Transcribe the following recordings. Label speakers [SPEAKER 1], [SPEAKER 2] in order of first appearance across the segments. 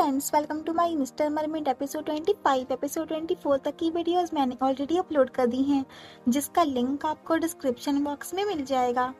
[SPEAKER 1] Friends, welcome to my mister mermaid episode 25। Episode 24 तक की videos मैंने ऑलरेडी अपलोड कर दी हैं, जिसका लिंक आपको डिस्क्रिप्शन बॉक्स में मिल जाएगा।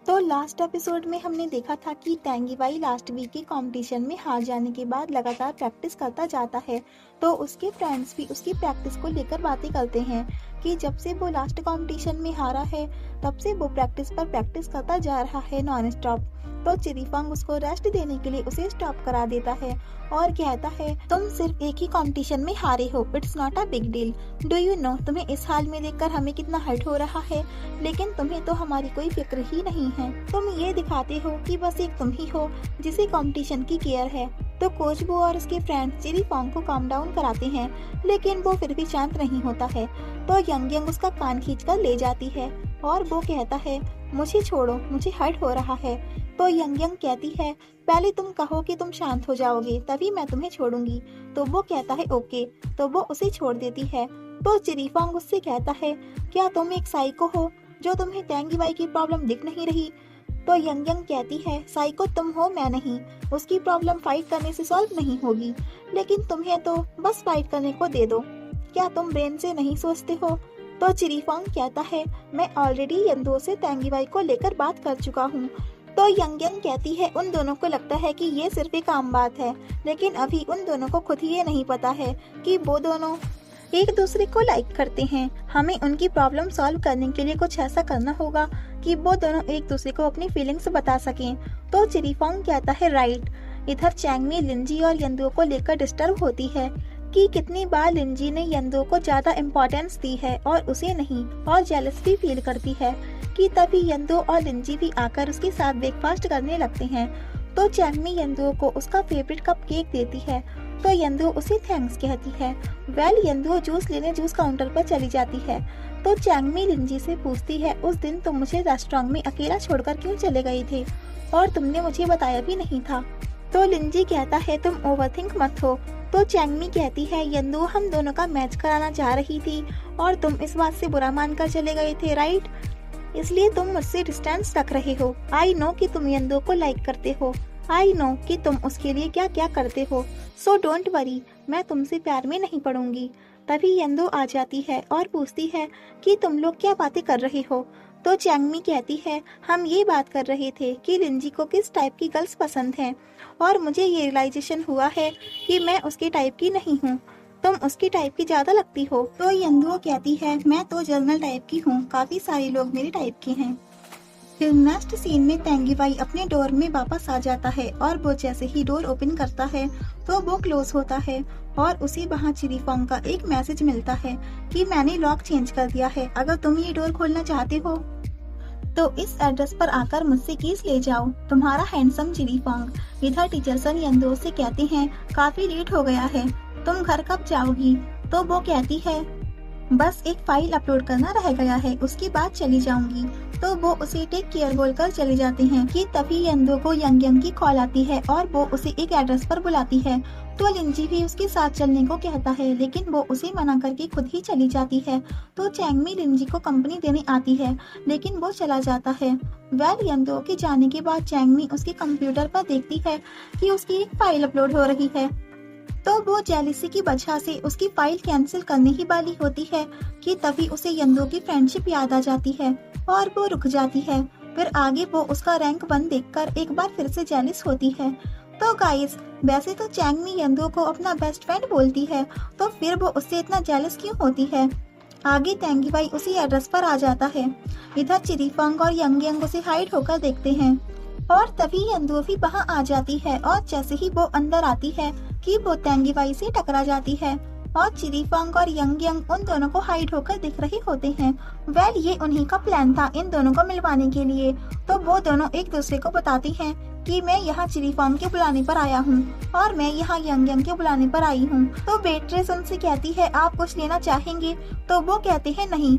[SPEAKER 1] तो लास्ट एपिसोड में हमने देखा था कि टेंगी भाई लास्ट वीक के कंपटीशन में हार जाने के बाद लगातार प्रैक्टिस करता जाता है। तो उसके फ्रेंड्स भी उसकी प्रैक्टिस को लेकर बातें करते हैं कि जब से वो लास्ट कंपटीशन में हारा है तब से वो प्रैक्टिस पर प्रैक्टिस करता जा रहा है नॉन स्टॉप। तो चिरीफांग उसको रेस्ट देने के लिए उसे स्टॉप करा देता है और कहता है, तुम सिर्फ एक ही कंपटीशन में हारे हो, it's not a big deal. Do you know, तुम्हें इस हाल में देखकर हमें कितना हर्ट हो रहा है, लेकिन तुम्हें तो हमारी कोई फिक्र ही नहीं है। तुम ये दिखाते हो कि बस एक तुम ही हो जिसे कंपटीशन की केयर है। तो कोच बो और उसके फ्रेंड्स चिरीफांग को काम डाउन कराते हैं, लेकिन वो फिर भी शांत नहीं होता है। तो यंग यंग उसका कान खींचकर ले जाती है और वो कहता है, मुझे छोड़ो, मुझे हर्ट हो रहा है। तो यंग यंग कहती है, पहले तुम कहो कि तुम शांत हो जाओगे तभी मैं तुम्हें छोड़ूंगी। तो वो कहता है ओके। तो वो उसे छोड़ देती है। तो चिरीफांग उससे कहता है, क्या तुम एक साइको हो जो तुम्हें टेंगी भाई की प्रॉब्लम दिख नहीं रही? तो यंग यंग कहती है, साइको तुम हो, मैं नहीं। उसकी प्रॉब्लम फाइट करने से सॉल्व नहीं होगी, लेकिन तुम्हें तो बस फाइट करने को दे दो। क्या तुम ब्रेन से नहीं सोचते हो? तो चिरीफांग कहता है, मैं ऑलरेडी यंदो से टेंगी भाई को लेकर बात कर चुका हूँ। तो यंग यंग कहती है, उन दोनों को लगता है कि ये सिर्फ एक आम बात है, लेकिन अभी उन दोनों को खुद ही ये नहीं पता है कि वो दोनों एक दूसरे को लाइक करते हैं। हमें उनकी प्रॉब्लम सॉल्व करने के लिए कुछ ऐसा करना होगा कि वो दोनों एक दूसरे को अपनी फीलिंग्स बता सकें। तो चिरीफांग कहता है, राइट। इधर चैंगमी लिंजी और यंदो को लेकर डिस्टर्ब होती है कि कितनी बार लिंजी ने यंदो को ज्यादा इम्पोर्टेंस दी है और उसे नहीं, और जेलस भी फील करती है कि तभी यंदो और लिंजी भी आकर उसके साथ ब्रेकफास्ट करने लगते हैं। तो चैंगमी यंदो को उसका फेवरेट कप केक देती है। तो यंदो उसे थैंक्स कहती है। यंदो जूस लेने जूस काउंटर पर चली जाती है। तो चैंगमी लिंजी से पूछती है, उस दिन तुम मुझे रेस्टोरेंट में अकेला छोड़कर क्यों चले गए थे और तुमने मुझे बताया भी नहीं था? तो लिंजी कहता है, तुम ओवरथिंक मत हो। तो चैंगमी कहती है, यंदो हम दोनों का मैच कराना चाह रही थी और तुम इस बात से बुरा मानकर चले गए थे, राइट? इसलिए तुम मुझसे डिस्टेंस रख रहे हो। आई नो कि तुम यंदो को लाइक करते हो, आई नो कि तुम उसके लिए क्या क्या करते हो, सो डोंट वरी, मैं तुमसे प्यार में नहीं पड़ूंगी। तभी यंदो आ जाती है और पूछती है कि तुम लोग क्या बातें कर रहे हो? तो चैंगमी कहती है, हम ये बात कर रहे थे कि लिंजी को किस टाइप की गर्ल्स पसंद हैं, और मुझे ये रियलाइजेशन हुआ है कि मैं उसके टाइप की नहीं हूँ, तुम उसकी टाइप की ज्यादा लगती हो। तो यंदो कहती है, मैं तो जर्नल टाइप की हूँ, काफी सारे लोग मेरे टाइप के हैं। फिर नेक्स्ट सीन में टेंगी भाई अपने डोर में वापस आ जाता है और वो जैसे ही डोर ओपन करता है तो वो क्लोज होता है और उसे वहाँ चिरीफांग का एक मैसेज मिलता है कि मैंने लॉक चेंज कर दिया है, अगर तुम ये डोर खोलना चाहते हो तो इस एड्रेस पर आकर मुझसे कीज ले जाओ, तुम्हारा हैंडसम चिरीफांग। इधर टीचर सन यंदो से कहते हैं, काफी लेट हो गया है, तुम घर कब जाओगी? तो वो कहती है, बस एक फाइल अपलोड करना रह गया है, उसके बाद चली जाऊंगी। तो वो उसे टेक केयर बोलकर चले जाते हैं कि तभी यंदो को यंग यंग की कॉल आती है और वो उसे एक एड्रेस पर बुलाती है। तो लिंजी भी उसके साथ चलने को कहता है, लेकिन वो उसे मना करके खुद ही चली जाती है। तो चैंगमी लिंजी को कंपनी देने आती है, लेकिन वो चला जाता है। यंदो के जाने के बाद चैंगमी उसके कंप्यूटर पर देखती है कि उसकी एक फाइल अपलोड हो रही है। तो वो जेलिसी की वजह से उसकी फाइल कैंसिल करने ही वाली होती है कि तभी उसे यंदो की फ्रेंडशिप याद आ जाती है और वो रुक जाती है। फिर आगे वो उसका रैंक 1 देखकर एक बार फिर से जेलिस होती है। तो गाइस, वैसे तो चैंगमी यंदो को अपना बेस्ट फ्रेंड बोलती है, तो फिर वो उससे इतना जेलिस क्यों होती है? आगे टेंगी भाई उसी एड्रेस पर आ जाता है। इधर चिरीफांग और यंग यंग उसे हाइड होकर देखते हैं और तभी यंदो भी वहाँ आ जाती है और जैसे ही वो अंदर आती है कि वो टेंगी भाई से टकरा जाती है और चिरीफांग और यंग यंग उन दोनों को हाइड होकर दिख रहे होते हैं। ये उन्हीं का प्लान था इन दोनों को मिलवाने के लिए। तो वो दोनों एक दूसरे को बताती हैं कि मैं यहाँ चिरीफांग के बुलाने पर आया हूँ और मैं यहाँ यंग यंग के बुलाने पर आई हूँ। तो वेट्रेस उनसे कहती है, आप कुछ लेना चाहेंगे? तो वो कहते हैं, नहीं,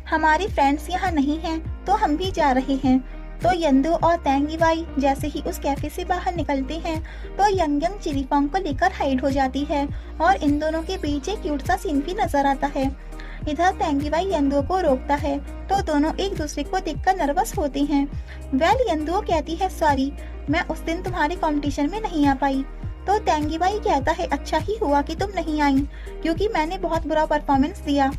[SPEAKER 1] हमारे फ्रेंड्स यहाँ नहीं हैं, तो हम भी जा रहे हैं। तो यंदो और टेंगी भाई जैसे ही उस कैफे से बाहर निकलते हैं तो यंग यंग चिरीफांग को लेकर हाइड हो जाती है और इन दोनों के बीच एक क्यूट सा सीन भी नजर आता है। इधर टेंगी भाई यंदो को रोकता है तो दोनों एक दूसरे को देखकर नर्वस होते हैं। यंदो कहती है, सॉरी, मैं उस दिन तुम्हारे कंपटीशन में नहीं आ पाई। तो तेंगी बाई कहता है अच्छा ही हुआ कि तुम नहीं आई, क्योंकि मैंने बहुत बुरा परफॉर्मेंस दिया।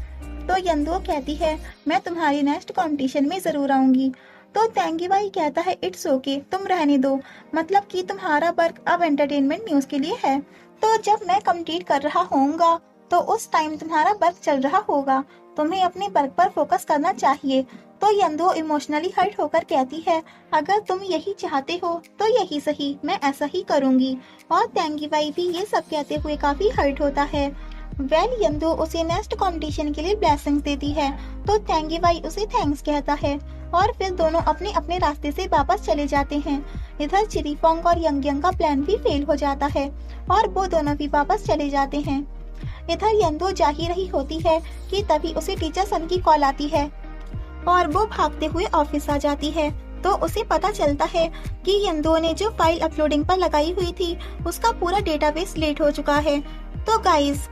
[SPEAKER 1] तो यंदुओ कहती है मैं तुम्हारी नेक्स्ट कंपटीशन में जरूर आऊंगी। तो तेंगी बाई कहता है इट्स ओके, तुम रहने दो, मतलब कि तुम्हारा वर्क अब एंटरटेनमेंट न्यूज के लिए है। तो जब मैं कम्पीट कर रहा होऊंगा तो उस टाइम तुम्हारा वर्क चल रहा होगा, तुम्हें अपने वर्क पर फोकस करना चाहिए। तो यंदुओ इमोशनली हर्ट होकर कहती है अगर तुम यही चाहते हो तो यही सही, मैं ऐसा ही करूंगी। और तेंगी बाई भी ये सब कहते हुए काफी हर्ट होता है। यंदुओ उसे नेक्स्ट कंपटीशन के लिए ब्लेसिंग्स देती है, तो तेंगी बाई उसे थैंक्स कहता है और फिर दोनों अपने अपने रास्ते से वापस चले जाते हैं। इधर चिरीफोंग और यंग का प्लान भी फेल हो जाता है और वो दोनों भी वापस चले जाते हैं। इधर यंदुओ जा ही रही होती है कि तभी उसे टीचर सन की कॉल आती है और वो भागते हुए ऑफिस आ जाती है। तो उसे पता चलता है कि यंदुओ ने जो फाइल अपलोडिंग पर लगाई हुई थी उसका पूरा डेटाबेस लेट हो चुका है। तो गाइस,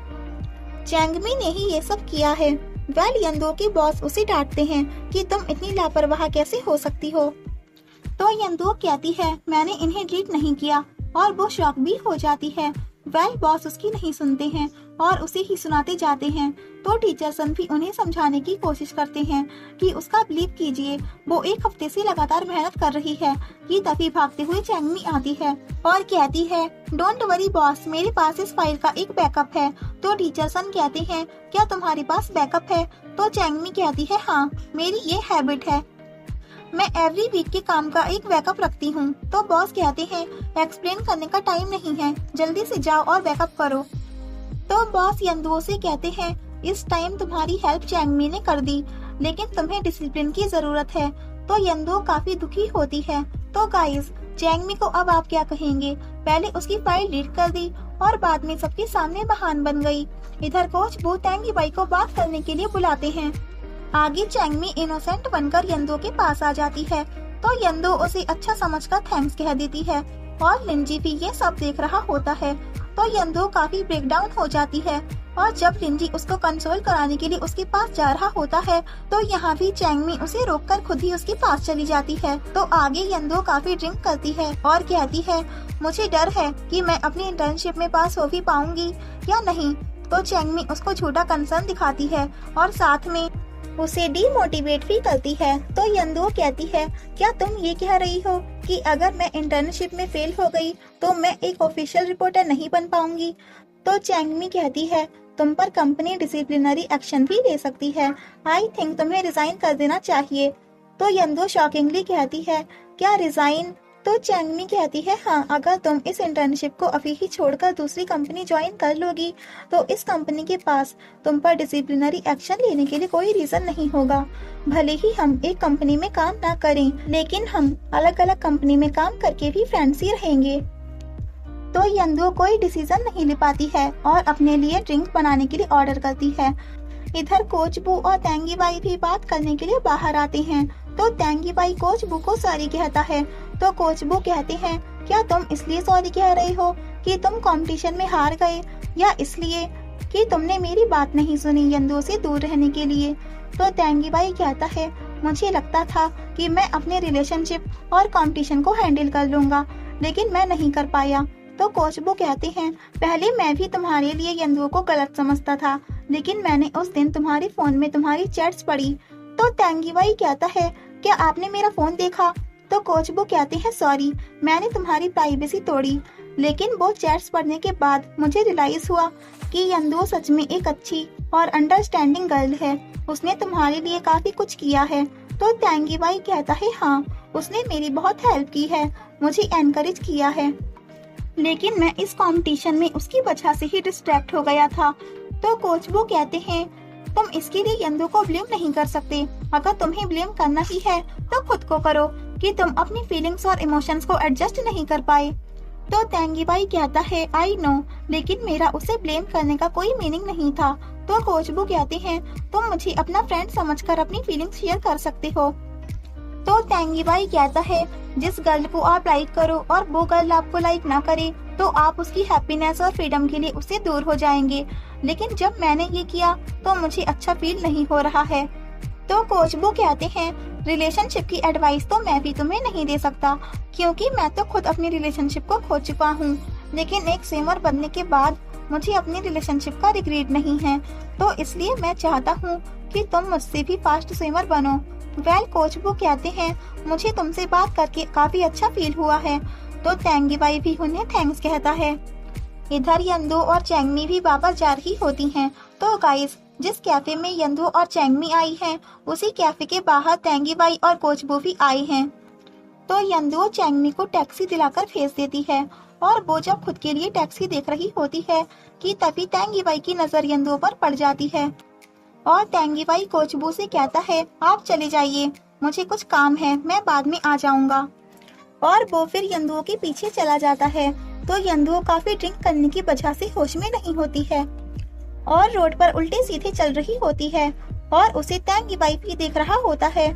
[SPEAKER 1] चैंगमी ने ही ये सब किया है। यंदुओ के बॉस उसे डांटते हैं कि तुम इतनी लापरवाह कैसे हो सकती हो। तो यंदुओ कहती है मैंने इन्हें डिलीट नहीं किया और वो शॉक भी हो जाती है। बॉस उसकी नहीं सुनते हैं और उसे ही सुनाते जाते हैं। तो टीचर सन भी उन्हें समझाने की कोशिश करते हैं कि उसका बिलीव कीजिए, वो एक हफ्ते से लगातार मेहनत कर रही है। कि तभी भागते हुए चैंगमी आती है और कहती है डोंट वरी बॉस, मेरे पास इस फाइल का एक बैकअप है। तो टीचर सन कहते हैं क्या तुम्हारे पास बैकअप है? तो चैंगमी कहती है हाँ, मेरी ये हैबिट है, मैं एवरी वीक के काम का एक बैकअप रखती हूँ। तो बॉस कहते हैं एक्सप्लेन करने का टाइम नहीं है, जल्दी से जाओ और बैकअप करो। तो बॉस यंदुओ से कहते हैं इस टाइम तुम्हारी हेल्प चैंगमी ने कर दी, लेकिन तुम्हें डिसिप्लिन की जरूरत है। तो यंदुओ काफी दुखी होती है। तो गाइस, चैंगमी को अब आप क्या कहेंगे? पहले उसकी फाइल डिलीट कर दी और बाद में सबके सामने महान बन गई। इधर कोच बू तेंगी बाई को बात करने के लिए बुलाते हैं। आगे चैंगमी इनोसेंट बनकर यंदुओ के पास आ जाती है। तो यंदुओ उसे अच्छा समझकर थैंक्स कह देती है और लिंजी भी ये सब देख रहा होता है। तो यंदुओ काफी ब्रेकडाउन हो जाती है और जब लिंजी उसको कंसोल कराने के लिए उसके पास जा रहा होता है तो यहाँ भी चैंगमी उसे रोककर खुद ही उसके पास चली जाती है। तो आगे यंदुओ काफी ड्रिंक करती है और कहती है मुझे डर है कि मैं अपनी इंटर्नशिप में पास हो भी पाऊंगी या नहीं। तो चैंगमी उसको झूठा कंसर्न दिखाती है और साथ में उसे डीमोटिवेट भी करती है। तो यंदुओ कहती है क्या तुम ये कह रही हो कि अगर मैं इंटर्नशिप में फेल हो गई तो मैं एक ऑफिशियल रिपोर्टर नहीं बन पाऊंगी? तो चैंगमी कहती है तुम पर कंपनी डिसिप्लिनरी एक्शन भी ले सकती है, आई थिंक तुम्हें रिजाइन कर देना चाहिए। तो यंदुओ शॉकिंगली कहती है क्या रिजाइन? तो चैंगमी कहती है हाँ, अगर तुम इस इंटर्नशिप को अभी ही छोड़कर दूसरी कंपनी ज्वाइन कर लोगी तो इस कंपनी के पास तुम पर डिसिप्लिनरी एक्शन लेने के लिए कोई रीजन नहीं होगा। भले ही हम एक कंपनी में काम ना करें, लेकिन हम अलग अलग कंपनी में काम करके भी फ्रेंड्स ही रहेंगे। तो यंदुओ कोई डिसीजन नहीं ले पाती है और अपने लिए ड्रिंक बनाने के लिए ऑर्डर करती है। इधर कोच बू और तेंगी बाई भी बात करने के लिए बाहर आते हैं। तो तेंगी बाई कोच बू को सॉरी कहता है। तो कोच बू कहते हैं क्या तुम इसलिए सॉरी कह रहे हो कि तुम कंपटीशन में हार गए, या इसलिए कि तुमने मेरी बात नहीं सुनी यंदुओ से दूर रहने के लिए? तो तेंगी बाई कहता है मुझे लगता था कि मैं अपने रिलेशनशिप और कंपटीशन को हैंडल कर लूंगा, लेकिन मैं नहीं कर पाया। तो कोच बू कहते हैं पहले मैं भी तुम्हारे लिए यंदुओ को गलत समझता था, लेकिन मैंने उस दिन तुम्हारे फोन में तुम्हारी चैट्स पढ़ी। तो तेंगी बाई कहता है क्या आपने मेरा फोन देखा? तो कोच बू कहते हैं सॉरी, मैंने तुम्हारी प्राइवेसी तोड़ी, लेकिन वो चैट्स पढ़ने के बाद मुझे रियलाइज हुआ कि यंदुओ सच में एक अच्छी और अंडरस्टैंडिंग गर्ल है, उसने तुम्हारे लिए काफी कुछ किया है। तो तेंगी बाई कहता है हाँ, उसने मेरी बहुत हेल्प की है, मुझे एनकरेज किया है, लेकिन मैं इस कंपटीशन में उसकी वजह से ही डिस्ट्रैक्ट हो गया था। तो कोच बू कहते हैं तुम इसके लिए यंदुओ को ब्लेम नहीं कर सकते, अगर तुम्हें ब्लेम करना ही है तो खुद को करो कि तुम अपनी फीलिंग्स और इमोशंस को एडजस्ट नहीं कर पाए। तो तेंगी बाई कहता है आई नो, लेकिन मेरा उसे ब्लेम करने का कोई मीनिंग नहीं था। तो कोच बू कहते हैं तुम मुझे अपना फ्रेंड समझकर अपनी फीलिंग्स शेयर कर सकते हो। तो तेंगी बाई कहता है जिस गर्ल को आप लाइक करो और वो गर्ल आपको लाइक ना करे तो आप उसकी हैप्पीनेस और फ्रीडम के लिए उससे दूर हो जाएंगे, लेकिन जब मैंने ये किया तो मुझे अच्छा फील नहीं हो रहा है। तो कोच बू कहते हैं रिलेशनशिप की एडवाइस तो मैं भी तुम्हें नहीं दे सकता, क्योंकि मैं तो खुद अपनी रिलेशनशिप को खो चुका हूँ। लेकिन एक स्विमर बनने के बाद मुझे अपनी रिलेशनशिप का रिग्रेट नहीं है, तो इसलिए मैं चाहता हूँ कि तुम मुझसे भी फास्ट स्विमर बनो। वेल कोच वो कहते हैं, मुझे तुमसे बात करके काफी अच्छा फील हुआ है। तो तेंगी बाई भी उन्हें थैंक्स कहता है। इधर यंदो और चैंगमी भी वापस जा रही होती हैं। तो गाइस, जिस कैफे में यंदो और चैंगमी आई हैं, उसी कैफे के बाहर तेंगी बाई और कोचबू भी आए हैं। तो यंदो चैंगमी को टैक्सी दिलाकर भेज देती है और वो जब खुद के लिए टैक्सी देख रही होती है कि तभी तेंगी बाई की नजर यंदो पर पड़ जाती है और तेंगी बाई कोचबू से कहता है, आप चले जाइए, मुझे कुछ काम है, मैं बाद में आ जाऊंगा। और वो फिर यंदुओ के पीछे चला जाता है। तो यंदुओ काफी ड्रिंक करने की वजह से होश में नहीं होती है और रोड पर उल्टे सीधे चल रही होती है और उसे तेंगी बाई भी देख रहा होता है।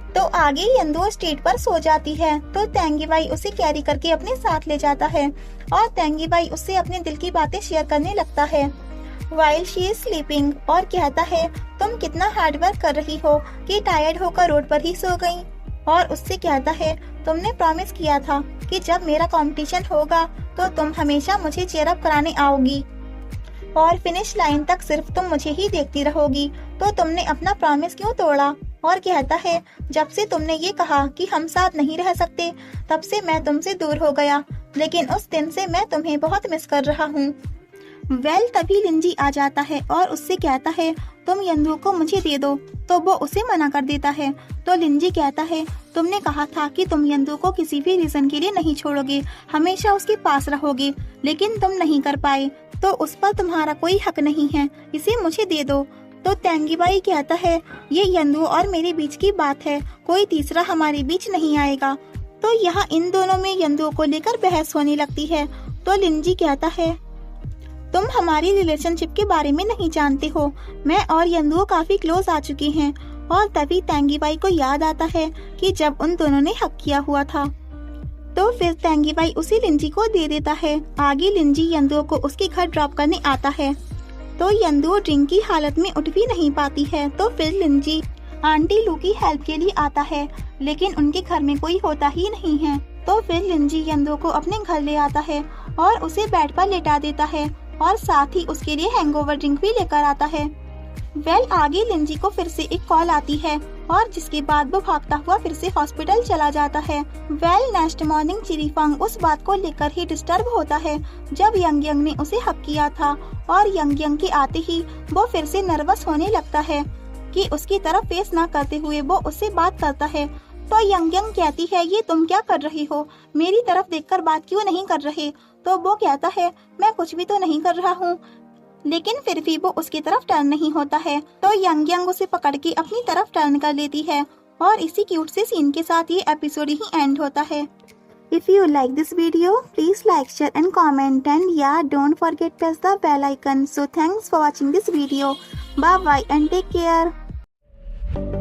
[SPEAKER 1] तो आगे यंदुओ स्ट्रीट पर सो जाती है। तो तेंगी बाई उसे कैरी करके अपने साथ ले जाता है और तेंगी बाई उससे अपने दिल की बातें शेयर करने लगता है वाइल शी इज स्लीपिंग, और कहता है, तुम कितना हार्ड वर्क कर रही हो कि टायर्ड होकर रोड पर ही सो गई। और उससे कहता है, तुमने प्रॉमिस किया था कि जब मेरा कंपटीशन होगा तो तुम हमेशा मुझे चीयर अप कराने आओगी और फिनिश लाइन तक सिर्फ तुम मुझे ही देखती रहोगी, तो तुमने अपना प्रॉमिस क्यों तोड़ा। और कहता है, जब से तुमने ये कहा कि हम साथ नहीं रह सकते, तब से मैं तुमसे दूर हो गया, लेकिन उस दिन से मैं तुम्हें बहुत मिस कर रहा हूँ। वेल तभी लिंजी आ जाता है और उससे कहता है, तुम यंदू को मुझे दे दो। तो वो उसे मना कर देता है। तो लिंजी कहता है, तुमने कहा था कि तुम यंदू को किसी भी रीजन के लिए नहीं छोड़ोगे, हमेशा उसके पास रहोगे, लेकिन तुम नहीं कर पाए, तो उस पर तुम्हारा कोई हक नहीं है, इसे मुझे दे दो। तो तेंगी बाई कहता है, ये यंदू और मेरे बीच की बात है, कोई तीसरा हमारे बीच नहीं आएगा। तो यहाँ इन दोनों में यंदू को लेकर बहस होने लगती है। तो लिंजी कहता है, तुम हमारी रिलेशनशिप के बारे में नहीं जानते हो, मैं और यंदुओ काफी क्लोज आ चुके हैं। और तभी तेंगी बाई को याद आता है कि जब उन दोनों ने हक किया हुआ था। तो फिर तेंगी बाई उसे लिंजी को दे देता है। आगे लिंजी यंदुओ को उसके घर ड्रॉप करने आता है। तो यंदुओ ड्रिंक की हालत में उठ भी नहीं पाती है। तो फिर लिंजी आंटी लू की हेल्प के लिए आता है, लेकिन उनके घर में कोई होता ही नहीं है। तो फिर लिंजी यंदुओ को अपने घर ले आता है और उसे बेड पर लेटा देता है और साथ ही उसके लिए हैंगओवर ड्रिंक भी लेकर आता है। वेल आगे लिंजी को फिर से एक कॉल आती है और जिसके बाद वो भागता हुआ फिर से हॉस्पिटल चला जाता है। वेल नेक्स्ट मॉर्निंग चिरीफंग उस बात को लेकर ही डिस्टर्ब होता है जब यंग यंग ने उसे हक किया था, और यंग यंग के आते ही वो फिर से नर्वस होने लगता है कि उसकी तरफ फेस ना करते हुए वो उससे बात करता है। तो यंग यंग कहती है, ये तुम क्या कर रही हो, मेरी तरफ देखकर बात क्यों नहीं कर रहे। तो वो कहता है, मैं कुछ भी तो नहीं कर रहा हूँ, लेकिन फिर भी वो उसकी तरफ टर्न नहीं होता है। तो यंग यंग उसे पकड़ के अपनी तरफ टर्न कर लेती है और इसी क्यूट से सीन के साथ ये एपिसोड ही एंड होता है। If you like this video, please like, share and comment, and yeah, don't forget to press the bell icon. So thanks for watching this video. Bye bye and take care.